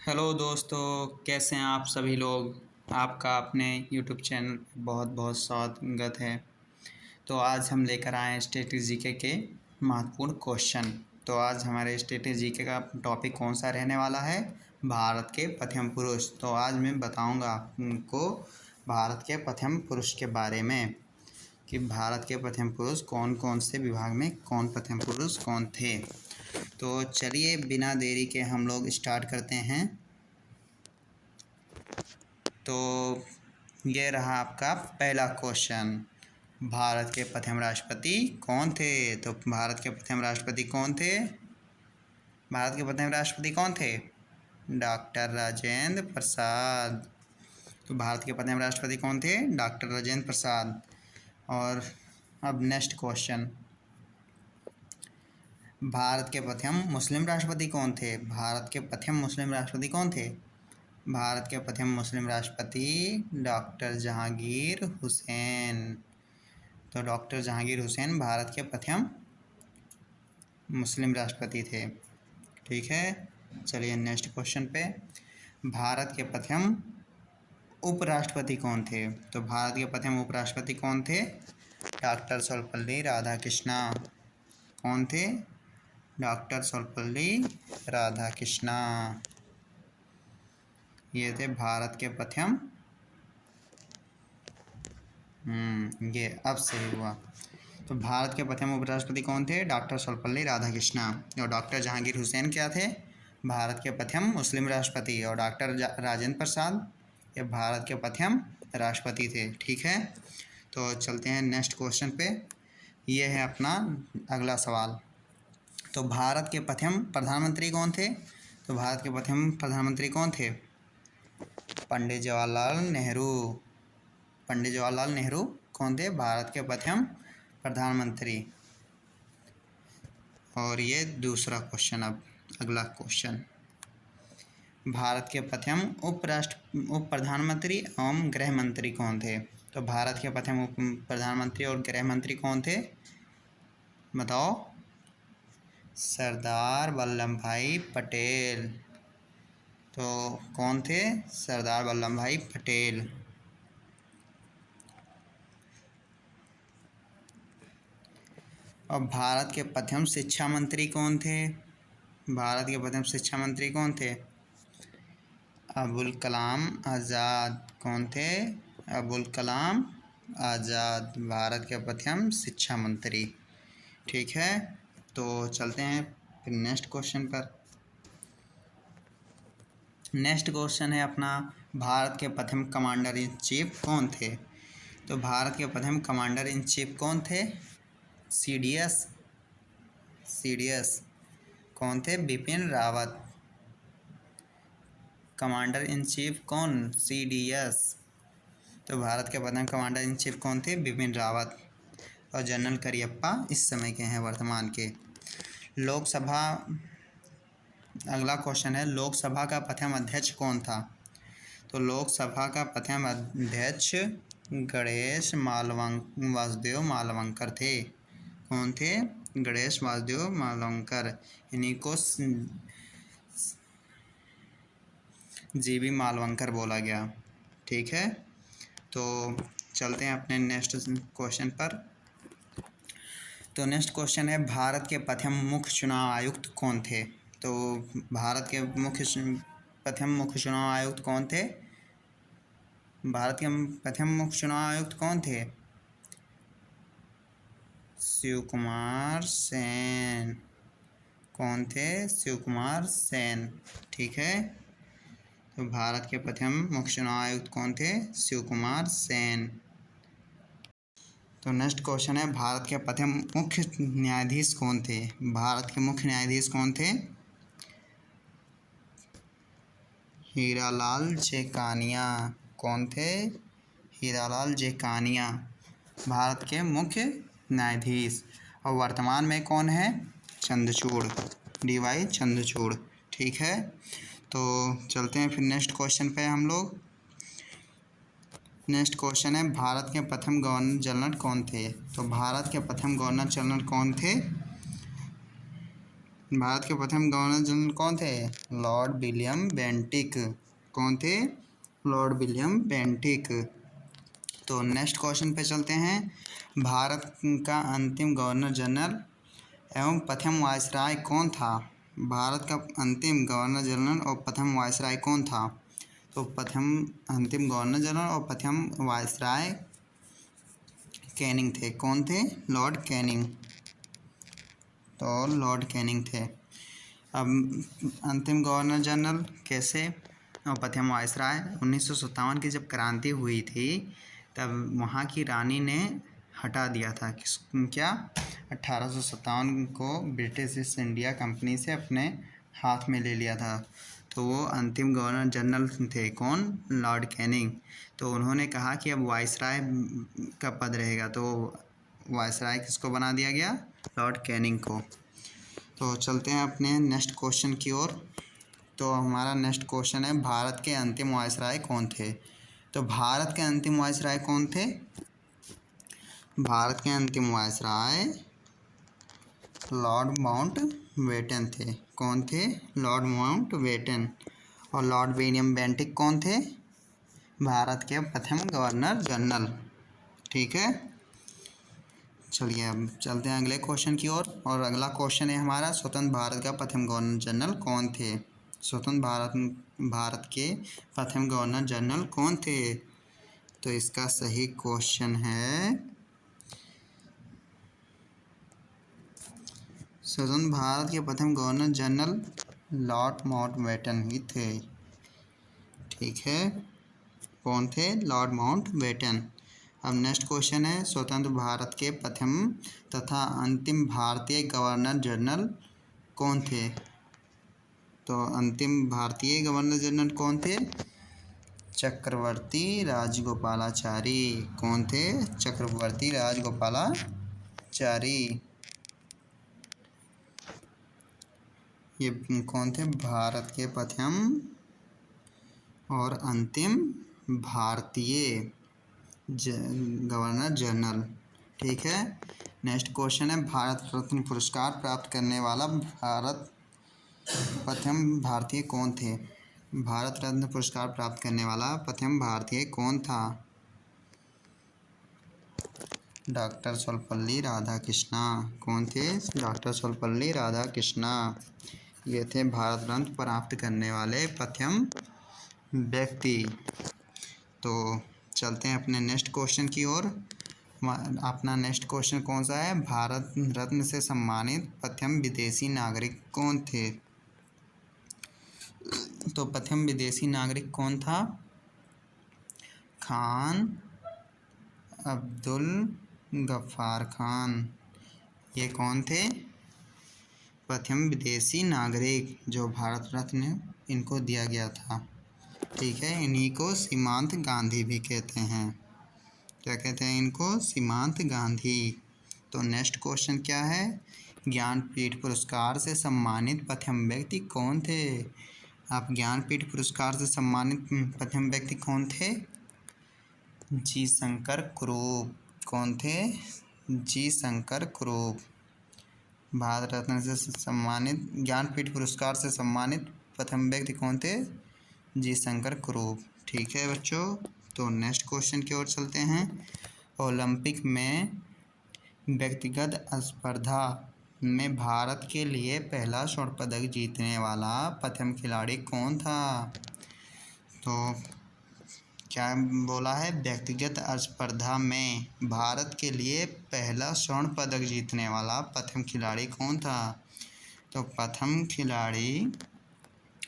Hello दोस्तों, कैसे हैं आप सभी लोग। आपका अपने यूट्यूब चैनल पे बहुत बहुत स्वागत है। तो आज हम लेकर आए हैं स्टेटिक जीके के महत्वपूर्ण क्वेश्चन। तो आज हमारे स्टेटिक जीके का टॉपिक कौन सा रहने वाला है? भारत के प्रथम पुरुष। तो आज मैं बताऊंगा आपको भारत के प्रथम पुरुष के बारे में कि भारत के प्रथम पुरुष कौन कौन से विभाग में कौन प्रथम पुरुष कौन थे। तो चलिए बिना देरी के हम लोग स्टार्ट करते हैं। तो ये रहा आपका पहला क्वेश्चन। भारत के प्रथम राष्ट्रपति कौन थे? तो भारत के प्रथम राष्ट्रपति कौन थे? भारत के प्रथम राष्ट्रपति कौन थे? डॉक्टर राजेंद्र प्रसाद। तो भारत के प्रथम राष्ट्रपति कौन थे? डॉक्टर राजेंद्र प्रसाद। और अब नेक्स्ट क्वेश्चन, भारत के प्रथम मुस्लिम राष्ट्रपति कौन थे? भारत के प्रथम मुस्लिम राष्ट्रपति कौन थे? भारत के प्रथम मुस्लिम राष्ट्रपति डॉक्टर जहांगीर हुसैन। तो डॉक्टर जहांगीर हुसैन भारत के प्रथम मुस्लिम राष्ट्रपति थे। ठीक है, चलिए नेक्स्ट क्वेश्चन पे। भारत के प्रथम उपराष्ट्रपति कौन थे? तो भारत के प्रथम उपराष्ट्रपति कौन थे? डॉक्टर सर्वपल्ली राधाकृष्णा। कौन थे? डॉक्टर सर्वपल्ली राधाकृष्णा। ये थे भारत के प्रथम। ये अब सही हुआ। तो भारत के प्रथम उपराष्ट्रपति कौन थे? डॉक्टर सर्वपल्ली राधाकृष्णा। और डॉक्टर जहांगीर हुसैन क्या थे? भारत के प्रथम मुस्लिम राष्ट्रपति। और डॉक्टर राजेंद्र प्रसाद ये भारत के प्रथम राष्ट्रपति थे। ठीक है, तो चलते हैं नेक्स्ट क्वेश्चन पे। ये है अपना अगला सवाल। तो भारत के प्रथम प्रधानमंत्री कौन थे? तो भारत के प्रथम प्रधानमंत्री कौन थे? पंडित जवाहरलाल नेहरू। पंडित जवाहरलाल नेहरू कौन थे? भारत के प्रथम प्रधानमंत्री। और ये दूसरा क्वेश्चन, अब अगला क्वेश्चन, भारत के प्रथम उप प्रधानमंत्री एवं गृह मंत्री कौन थे? तो भारत के प्रथम उप प्रधानमंत्री और गृह मंत्री कौन थे? बताओ। सरदार वल्लभ भाई पटेल। तो कौन थे? सरदार वल्लभ भाई पटेल। और भारत के प्रथम शिक्षा मंत्री कौन थे? भारत के प्रथम शिक्षा मंत्री कौन थे? अबुल कलाम आज़ाद। कौन थे? अबुल कलाम आज़ाद भारत के प्रथम शिक्षा मंत्री। ठीक है, तो चलते हैं फिर नेक्स्ट क्वेश्चन पर। नेक्स्ट क्वेश्चन है अपना, भारत के प्रथम कमांडर इन चीफ कौन थे? तो भारत के प्रथम कमांडर इन चीफ कौन थे? सीडीएस। कौन थे? Bipin Rawat. Commander in chief कौन? सीडीएस। तो भारत के प्रथम कमांडर इन चीफ कौन थे? बिपिन रावत। और जनरल करियप्पा इस समय के हैं, वर्तमान के। लोकसभा, अगला क्वेश्चन है, लोकसभा का प्रथम अध्यक्ष कौन था? तो लोकसभा का प्रथम अध्यक्ष गणेश वासुदेव मालवंकर थे। कौन थे? गणेश वासुदेव मालवंकर। इन्हीं को जीबी मालवंकर बोला गया। ठीक है, तो चलते हैं अपने नेक्स्ट क्वेश्चन पर। तो नेक्स्ट क्वेश्चन है, भारत के प्रथम मुख्य चुनाव आयुक्त कौन थे? तो भारत के प्रथम मुख्य चुनाव आयुक्त कौन थे? भारत के प्रथम मुख्य चुनाव आयुक्त कौन थे? शिव कुमार सेन। कौन थे? शिव कुमार सेन। ठीक है, तो भारत के प्रथम मुख्य चुनाव आयुक्त कौन थे? शिव कुमार सेन। तो नेक्स्ट क्वेश्चन है, भारत के प्रथम मुख्य न्यायाधीश कौन थे? भारत के मुख्य न्यायाधीश कौन थे? हीरालाल जेकानिया। कौन थे? हीरालाल जेकानिया भारत के मुख्य न्यायाधीश। और वर्तमान में कौन है? चंद्रचूड़, डीवाई चंद्रचूड़। ठीक है, तो चलते हैं फिर नेक्स्ट क्वेश्चन पे हम लोग। नेक्स्ट क्वेश्चन है, भारत के प्रथम गवर्नर जनरल कौन थे? तो भारत के प्रथम गवर्नर जनरल कौन थे? भारत के प्रथम गवर्नर जनरल कौन थे? Lord William Bentinck. कौन थे? Lord William Bentinck. तो नेक्स्ट क्वेश्चन पे चलते हैं। भारत का अंतिम गवर्नर जनरल एवं प्रथम वायसराय कौन था? भारत का अंतिम गवर्नर जनरल और प्रथम वायसराय कौन था? तो प्रथम अंतिम गवर्नर जनरल और प्रथम वायसराय कैनिंग थे। कौन थे? Lord Canning. तो लॉर्ड कैनिंग थे। अब अंतिम गवर्नर जनरल कैसे और प्रथम वायसराय 1957 की जब क्रांति हुई थी तब वहाँ की रानी ने हटा दिया था। किस क्या 1857 को ब्रिटिश ईस्ट इंडिया कंपनी से अपने हाथ में ले लिया था। तो वो अंतिम गवर्नर जनरल थे। कौन? Lord Canning. तो उन्होंने कहा कि अब वायसराय का पद रहेगा, तो वायसराय किसको बना दिया गया? लॉर्ड कैनिंग को। तो चलते हैं अपने नेक्स्ट क्वेश्चन की ओर। तो हमारा नेक्स्ट क्वेश्चन है, भारत के अंतिम वायसराय कौन थे? तो भारत के अंतिम वायसराय कौन थे? भारत के अंतिम वायसराय लॉर्ड माउंटबेटन थे। कौन थे? Lord Mountbatten. और लॉर्ड विलियम बेंटिक कौन थे? भारत के प्रथम गवर्नर जनरल। ठीक है, चलिए अब चलते हैं अगले क्वेश्चन की ओर। और अगला क्वेश्चन है हमारा, स्वतंत्र भारत का प्रथम गवर्नर जनरल कौन थे? स्वतंत्र भारत के प्रथम गवर्नर जनरल कौन थे? तो इसका सही क्वेश्चन है, स्वतंत्र भारत के प्रथम गवर्नर जनरल लॉर्ड माउंटबेटन ही थे। ठीक है, कौन थे? Lord Mountbatten. अब नेक्स्ट क्वेश्चन है, स्वतंत्र भारत के प्रथम तथा अंतिम भारतीय गवर्नर जनरल कौन थे? तो अंतिम भारतीय गवर्नर जनरल कौन थे? चक्रवर्ती राजगोपालाचारी। कौन थे? चक्रवर्ती राजगोपालाचारी। ये कौन थे? भारत के प्रथम और अंतिम भारतीय गवर्नर जनरल। ठीक है, नेक्स्ट क्वेश्चन है, भारत रत्न पुरस्कार प्राप्त करने वाला प्रथम भारतीय कौन थे? भारत रत्न पुरस्कार प्राप्त करने वाला प्रथम भारतीय कौन था? डॉक्टर सर्वपल्ली राधाकृष्णा। कौन थे? डॉक्टर सर्वपल्ली राधाकृष्णा। ये थे भारत रत्न प्राप्त करने वाले प्रथम व्यक्ति। तो चलते हैं अपने नेक्स्ट क्वेश्चन की ओर। अपना नेक्स्ट क्वेश्चन कौन सा है? भारत रत्न से सम्मानित प्रथम विदेशी नागरिक कौन थे? तो प्रथम विदेशी नागरिक कौन था? खान अब्दुल गफ्फार खान। ये कौन थे? प्रथम विदेशी नागरिक जो भारत रत्न इनको दिया गया था। ठीक है, इन्हीं को सीमांत गांधी भी कहते हैं। क्या कहते हैं इनको? सीमांत गांधी। तो नेक्स्ट क्वेश्चन क्या है? ज्ञानपीठ पुरस्कार से सम्मानित प्रथम व्यक्ति कौन थे? आप ज्ञानपीठ पुरस्कार से सम्मानित प्रथम व्यक्ति कौन थे? जी शंकर कुरूप। कौन थे? जी शंकर कुरूप। भारत रत्न से सम्मानित, ज्ञानपीठ पुरस्कार से सम्मानित प्रथम व्यक्ति कौन थे? जी शंकर कुरूप। ठीक है बच्चों, तो नेक्स्ट क्वेश्चन की ओर चलते हैं। ओलंपिक में व्यक्तिगत स्पर्धा में भारत के लिए पहला स्वर्ण पदक जीतने वाला प्रथम खिलाड़ी कौन था? तो क्या बोला है? व्यक्तिगत स्पर्धा में भारत के लिए पहला स्वर्ण पदक जीतने वाला प्रथम खिलाड़ी कौन था? तो प्रथम खिलाड़ी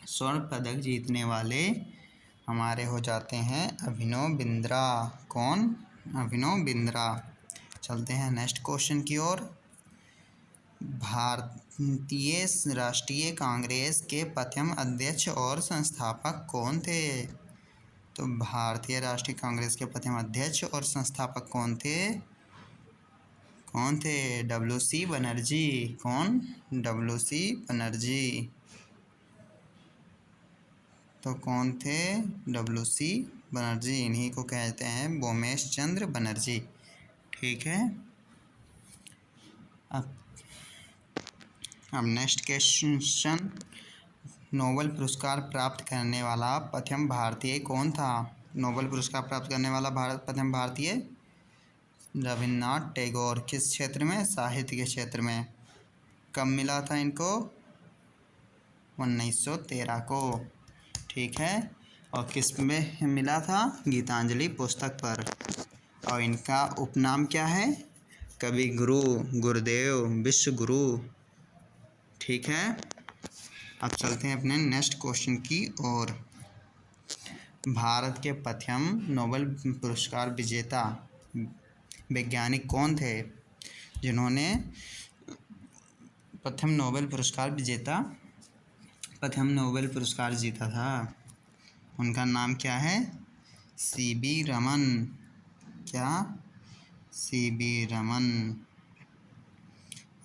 स्वर्ण पदक जीतने वाले हमारे हो जाते हैं अभिनव बिंद्रा। कौन? अभिनव बिंद्रा। चलते हैं नेक्स्ट क्वेश्चन की ओर। भारतीय राष्ट्रीय कांग्रेस के प्रथम अध्यक्ष और संस्थापक कौन थे? तो भारतीय राष्ट्रीय कांग्रेस के प्रथम अध्यक्ष और संस्थापक कौन थे? कौन थे? WC बनर्जी। कौन? WC बनर्जी। तो कौन थे? WC बनर्जी। इन्हीं को कहते हैं बोमेश चंद्र बनर्जी। ठीक है, अब नेक्स्ट क्वेश्चन, नोबेल पुरस्कार प्राप्त करने वाला प्रथम भारतीय कौन था? नोबेल पुरस्कार प्राप्त करने वाला प्रथम भारतीय रविन्द्रनाथ टैगोर। किस क्षेत्र में? साहित्य के क्षेत्र में। कब मिला था इनको? 1913 को। ठीक है, और किस में मिला था? गीतांजलि पुस्तक पर। और इनका उपनाम क्या है? कवि गुरु, गुरुदेव, विश्व गुरु। ठीक है, अब चलते हैं अपने नेक्स्ट क्वेश्चन की ओर। भारत के प्रथम नोबेल पुरस्कार विजेता वैज्ञानिक कौन थे जिन्होंने प्रथम नोबेल पुरस्कार जीता था? उनका नाम क्या है? सीवी रमन। क्या? सीवी रमन।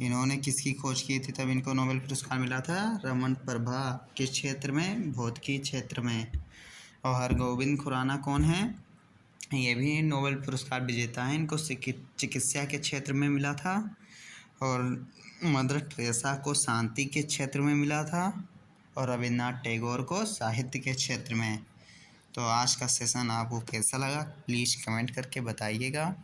इन्होंने किसकी खोज की थी तब इनको नोबेल पुरस्कार मिला था? रमन प्रभा। किस क्षेत्र में? भौतिकी क्षेत्र में। और हरगोविंद खुराना कौन है? ये भी नोबेल पुरस्कार विजेता हैं। इनको चिकित्सा के क्षेत्र में मिला था। और मदर टेरेसा को शांति के क्षेत्र में मिला था। और रविन्द्रनाथ टैगोर को साहित्य के क्षेत्र में। तो आज का सेशन आपको कैसा लगा प्लीज़ कमेंट करके बताइएगा।